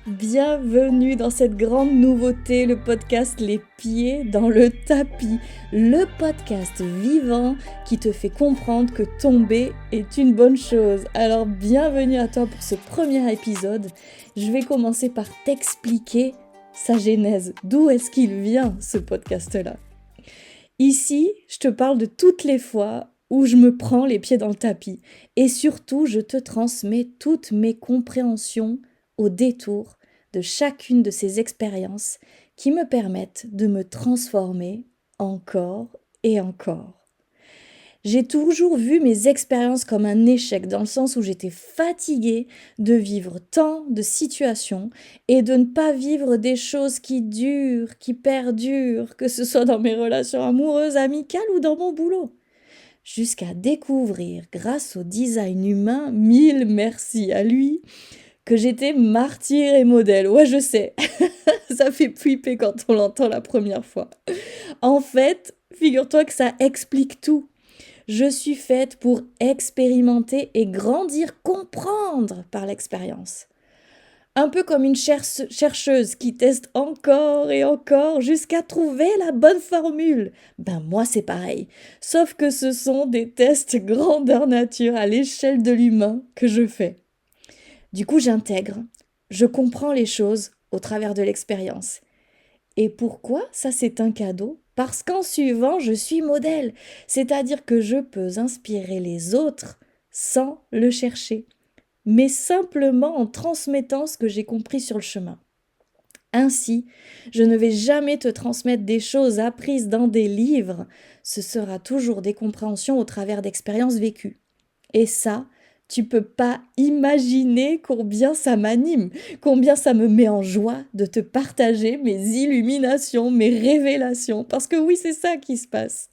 Bienvenue dans cette grande nouveauté, le podcast Les Pieds dans le tapis, le podcast vivant qui te fait comprendre que tomber est une bonne chose. Alors bienvenue à toi pour ce premier épisode. Je vais commencer par t'expliquer sa genèse, d'où est-ce qu'il vient ce podcast-là. Ici, je te parle de toutes les fois où je me prends les pieds dans le tapis et surtout je te transmets toutes mes compréhensions au détour de chacune de ces expériences qui me permettent de me transformer encore et encore. J'ai toujours vu mes expériences comme un échec dans le sens où j'étais fatiguée de vivre tant de situations et de ne pas vivre des choses qui durent, qui perdurent, que ce soit dans mes relations amoureuses, amicales ou dans mon boulot. Jusqu'à découvrir, grâce au design humain, mille merci à lui, que j'étais martyr et modèle. Ouais, je sais, ça fait flipper quand on l'entend la première fois. En fait, figure-toi que ça explique tout. Je suis faite pour expérimenter et grandir, comprendre par l'expérience. Un peu comme une chercheuse qui teste encore et encore jusqu'à trouver la bonne formule. Ben moi c'est pareil, sauf que ce sont des tests grandeur nature à l'échelle de l'humain que je fais. Du coup j'intègre, je comprends les choses au travers de l'expérience. Et pourquoi ça c'est un cadeau? Parce qu'en suivant, je suis modèle, c'est-à-dire que je peux inspirer les autres sans le chercher, mais simplement en transmettant ce que j'ai compris sur le chemin. Ainsi, je ne vais jamais te transmettre des choses apprises dans des livres, ce sera toujours des compréhensions au travers d'expériences vécues. Et ça, tu peux pas imaginer combien ça m'anime, combien ça me met en joie de te partager mes illuminations, mes révélations. Parce que oui, c'est ça qui se passe.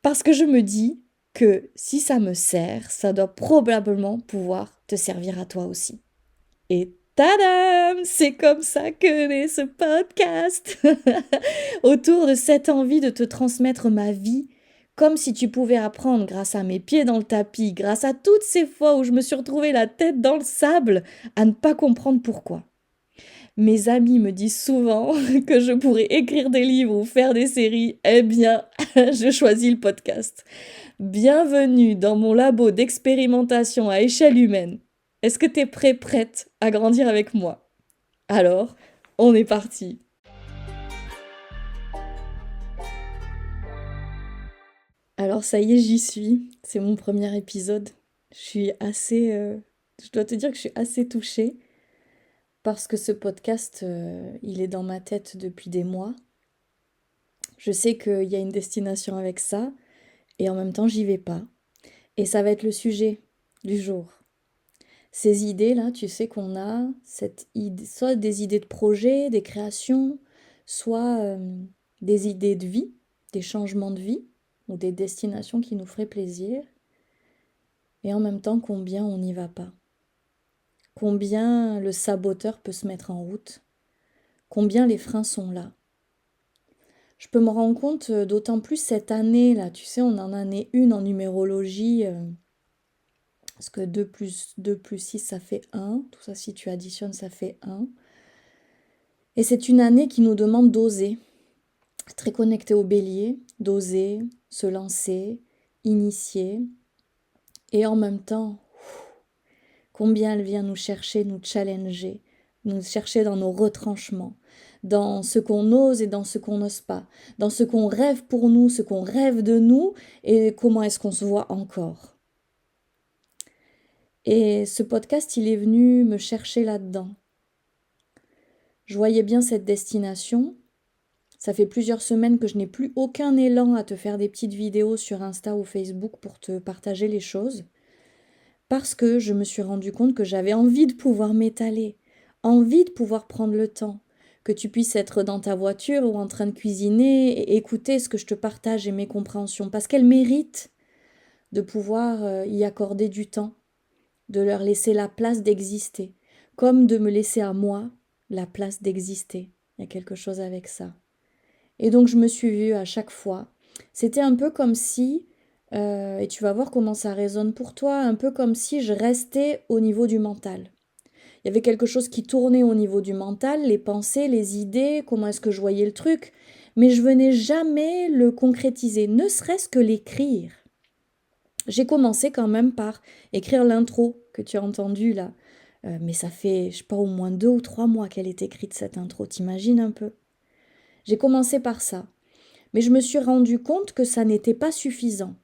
Parce que je me dis que si ça me sert, ça doit probablement pouvoir te servir à toi aussi. Et tadam! C'est comme ça que naît ce podcast. Autour de cette envie de te transmettre ma vie, comme si tu pouvais apprendre grâce à mes pieds dans le tapis, grâce à toutes ces fois où je me suis retrouvée la tête dans le sable, à ne pas comprendre pourquoi. Mes amis me disent souvent que je pourrais écrire des livres ou faire des séries. Eh bien, je choisis le podcast. Bienvenue dans mon labo d'expérimentation à échelle humaine. Est-ce que t'es prête à grandir avec moi? Alors, on est parti. Alors ça y est, j'y suis. C'est mon premier épisode. Je dois te dire que je suis assez touchée parce que ce podcast, il est dans ma tête depuis des mois. Je sais qu'il y a une destination avec ça et en même temps, j'y vais pas. Et ça va être le sujet du jour. Ces idées-là, tu sais qu'on a cette idée, soit des idées de projet, des créations, soit des idées de vie, des changements de vie ou des destinations qui nous feraient plaisir. Et en même temps, combien on n'y va pas. Combien le saboteur peut se mettre en route. Combien les freins sont là. Je peux me rendre compte d'autant plus cette année-là. Tu sais, on en a année 1 en numérologie. Parce que 2 plus 6, ça fait 1. Tout ça, si tu additionnes, ça fait 1. Et c'est une année qui nous demande d'oser. Très connecté au bélier, d'oser, se lancer, initier. Et en même temps, combien elle vient nous chercher, nous challenger, nous chercher dans nos retranchements, dans ce qu'on ose et dans ce qu'on n'ose pas, dans ce qu'on rêve pour nous, ce qu'on rêve de nous et comment est-ce qu'on se voit encore. Et ce podcast, il est venu me chercher là-dedans. Je voyais bien cette destination. Ça fait plusieurs semaines que je n'ai plus aucun élan à te faire des petites vidéos sur Insta ou Facebook pour te partager les choses. Parce que je me suis rendu compte que j'avais envie de pouvoir m'étaler, envie de pouvoir prendre le temps, que tu puisses être dans ta voiture ou en train de cuisiner et écouter ce que je te partage et mes compréhensions, parce qu'elles méritent de pouvoir y accorder du temps, de leur laisser la place d'exister, comme de me laisser à moi la place d'exister. Il y a quelque chose avec ça. Et donc je me suis vue à chaque fois. C'était un peu comme si, et tu vas voir comment ça résonne pour toi, un peu comme si je restais au niveau du mental. Il y avait quelque chose qui tournait au niveau du mental, les pensées, les idées, comment est-ce que je voyais le truc. Mais je venais jamais le concrétiser, ne serait-ce que l'écrire. J'ai commencé quand même par écrire l'intro que tu as entendue là. Mais ça fait, je sais pas, au moins 2 ou 3 mois qu'elle est écrite cette intro, t'imagines un peu? J'ai commencé par ça. Mais je me suis rendu compte que ça n'était pas suffisant.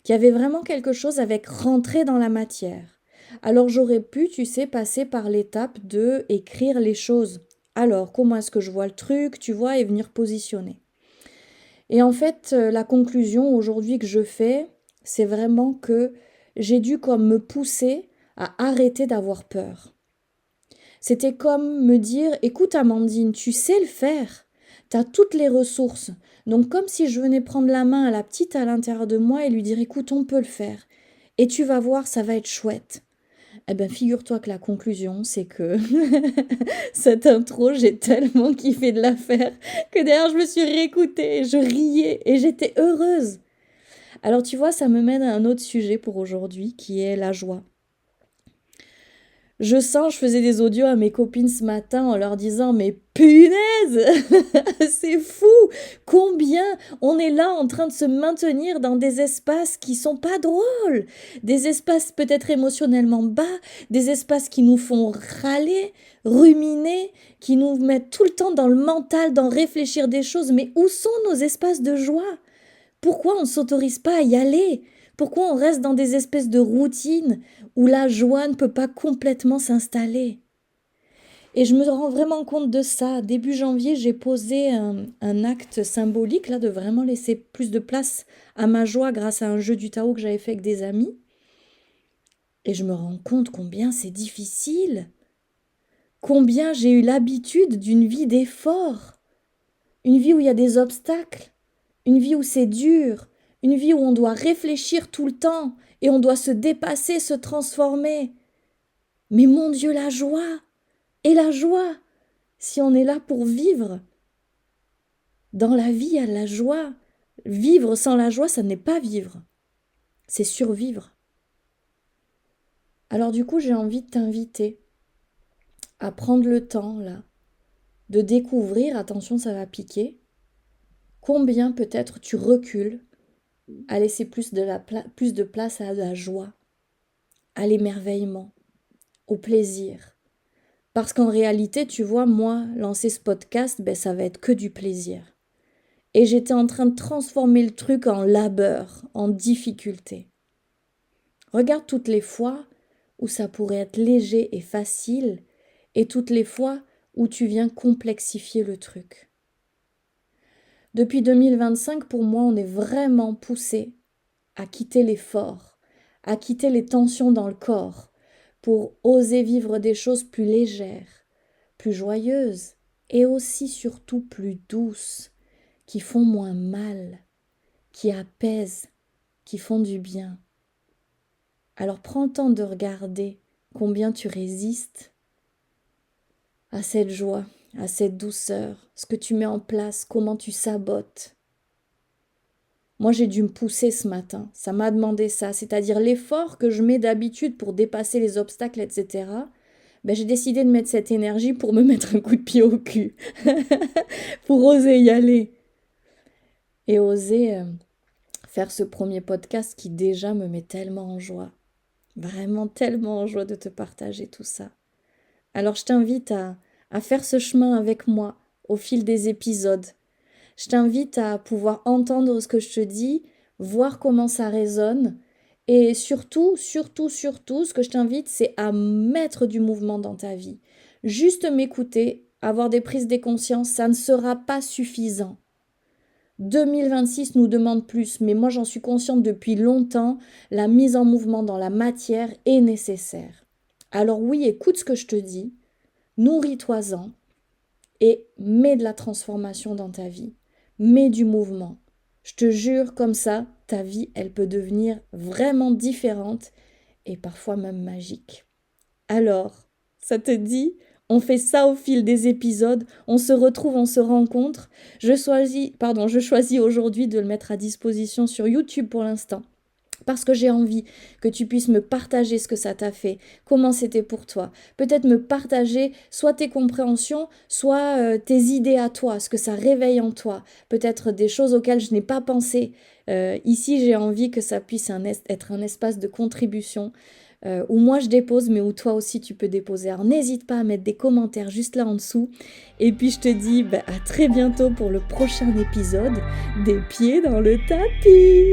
Qu'il y avait vraiment quelque chose avec rentrer dans la matière. Alors j'aurais pu, tu sais, passer par l'étape de écrire les choses. Alors, comment est-ce que je vois le truc, tu vois, et venir positionner. Et en fait, la conclusion aujourd'hui que je fais, c'est vraiment que j'ai dû comme me pousser à arrêter d'avoir peur. C'était comme me dire, écoute Amandine, tu sais le faire, tu as toutes les ressources. Donc comme si je venais prendre la main à la petite à l'intérieur de moi et lui dire, écoute, on peut le faire. Et tu vas voir, ça va être chouette. Eh bien, figure-toi que la conclusion, c'est que cette intro, j'ai tellement kiffé de la faire que d'ailleurs, je me suis réécoutée et je riais et j'étais heureuse. Alors, tu vois, ça me mène à un autre sujet pour aujourd'hui qui est la joie. Je faisais des audios à mes copines ce matin en leur disant mais punaise, c'est fou, combien on est là en train de se maintenir dans des espaces qui sont pas drôles, des espaces peut-être émotionnellement bas, des espaces qui nous font râler, ruminer, qui nous mettent tout le temps dans le mental, dans réfléchir des choses, mais où sont nos espaces de joie? Pourquoi on ne s'autorise pas à y aller? Pourquoi on reste dans des espèces de routines où la joie ne peut pas complètement s'installer? Et je me rends vraiment compte de ça. Début janvier, j'ai posé un acte symbolique là, de vraiment laisser plus de place à ma joie grâce à un jeu du Tao que j'avais fait avec des amis. Et je me rends compte combien c'est difficile. Combien j'ai eu l'habitude d'une vie d'effort. Une vie où il y a des obstacles. Une vie où c'est dur, une vie où on doit réfléchir tout le temps et on doit se dépasser, se transformer. Mais mon Dieu, la joie! Et la joie, si on est là pour vivre. Dans la vie, il y a de la joie. Vivre sans la joie, ça n'est pas vivre. C'est survivre. Alors du coup, j'ai envie de t'inviter à prendre le temps, là, de découvrir, attention, ça va piquer, combien peut-être tu recules à laisser plus de place à la joie, à l'émerveillement, au plaisir. Parce qu'en réalité, tu vois, moi, lancer ce podcast, ça va être que du plaisir. Et j'étais en train de transformer le truc en labeur, en difficulté. Regarde toutes les fois où ça pourrait être léger et facile, et toutes les fois où tu viens complexifier le truc. Depuis 2025, pour moi, on est vraiment poussé à quitter l'effort, à quitter les tensions dans le corps, pour oser vivre des choses plus légères, plus joyeuses et aussi surtout plus douces, qui font moins mal, qui apaisent, qui font du bien. Alors prends le temps de regarder combien tu résistes à cette joie, à cette douceur, ce que tu mets en place, comment tu sabotes. Moi, j'ai dû me pousser ce matin. Ça m'a demandé ça, c'est-à-dire l'effort que je mets d'habitude pour dépasser les obstacles, etc. J'ai décidé de mettre cette énergie pour me mettre un coup de pied au cul, pour oser y aller et oser faire ce premier podcast qui déjà me met tellement en joie, vraiment tellement en joie de te partager tout ça. Alors je t'invite à faire ce chemin avec moi au fil des épisodes. Je t'invite à pouvoir entendre ce que je te dis, voir comment ça résonne. Et surtout, ce que je t'invite, c'est à mettre du mouvement dans ta vie. Juste m'écouter, avoir des prises de conscience, ça ne sera pas suffisant. 2026 nous demande plus, mais moi j'en suis consciente depuis longtemps, la mise en mouvement dans la matière est nécessaire. Alors oui, écoute ce que je te dis, nourris-toi-en et mets de la transformation dans ta vie. Mets du mouvement. Je te jure, comme ça, ta vie, elle peut devenir vraiment différente et parfois même magique. Alors, ça te dit? On fait ça au fil des épisodes, on se retrouve, on se rencontre. Je choisis aujourd'hui de le mettre à disposition sur YouTube pour l'instant. Parce que j'ai envie que tu puisses me partager ce que ça t'a fait, comment c'était pour toi. Peut-être me partager soit tes compréhensions, soit tes idées à toi, ce que ça réveille en toi. Peut-être des choses auxquelles je n'ai pas pensé. Ici, j'ai envie que ça puisse être un espace de contribution où moi je dépose, mais où toi aussi tu peux déposer. Alors n'hésite pas à mettre des commentaires juste là en dessous. Et puis je te dis à très bientôt pour le prochain épisode des pieds dans le tapis.